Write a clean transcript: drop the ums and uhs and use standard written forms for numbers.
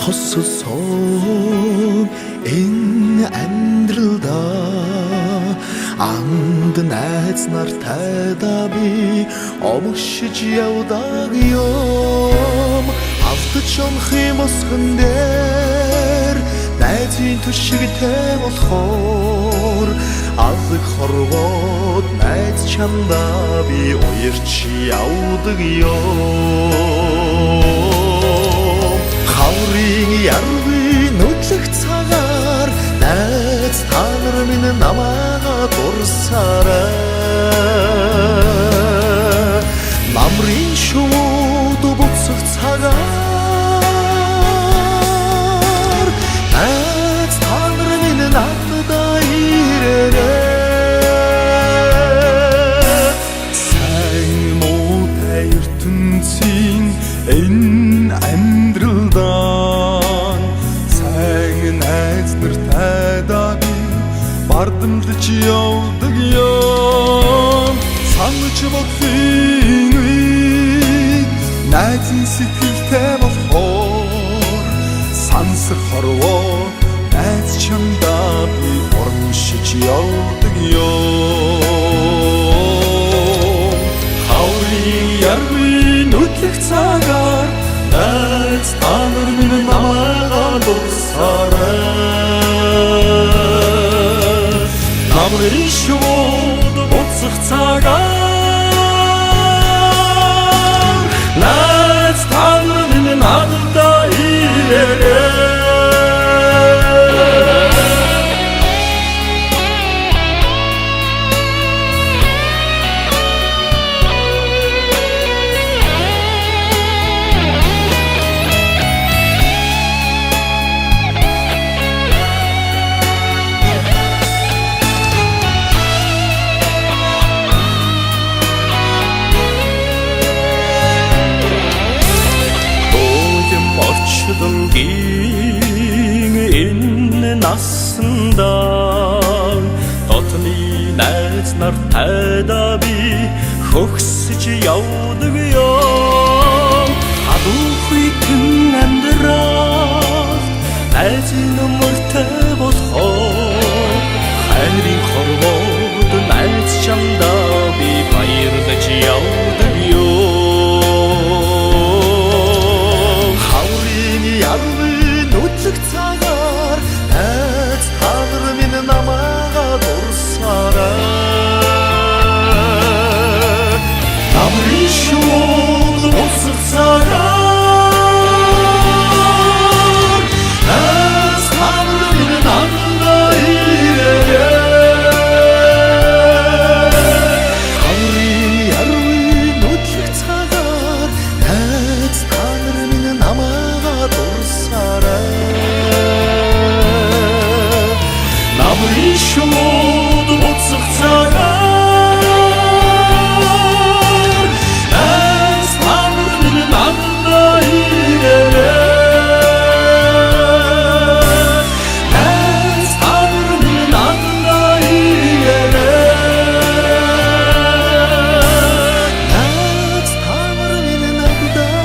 хоссосон энэ амьдралда анд найз нартай би омшиж явдаг юм автч онхын босгон дээр найзын түшигтэй болохоор алг хорвоод найз чамдаа би уярч явдаг юм хаврын ярви нүдлэх цагаар найз та нар минь намайга дурсаарай намрын шууд буцах цагаар найз та нар минь надад ирээрэй сайн муутай ертөнцийн энэ амьдралдан сайн найз нартай би бардамлаж явдаг юм санаж бодхийн үед найзын сэтгэлтэй болохоор сансар хорвоо найз чамдаа би урамшиж явдаг юм хаврын ярви нүдлэх цагаар найз та нар минь намайга дурсаарай намрын шууд буцах цагаар найз та нар минь надад ирээрэй Долгийн энэ насанда дотны найз нартай би хөгсөж явдаг юм хадуухын амьдрал найзын нөмөртэй болохоор хайрын хорвоод найз чамдаа би баярлаж явдаг юм ярви нүдлэх цагаар найз та нар минь намайга дурсаарай намрын шууд буцах цагаар найз та нар минь надад ирээрэй хаврын ярви нүдлэх цагаар найз та нар минь намайга намрын шууд буцах цагаар найз та нар минь надад ирээрэй найз та нар минь надад ирээрэй найз та нар минь надад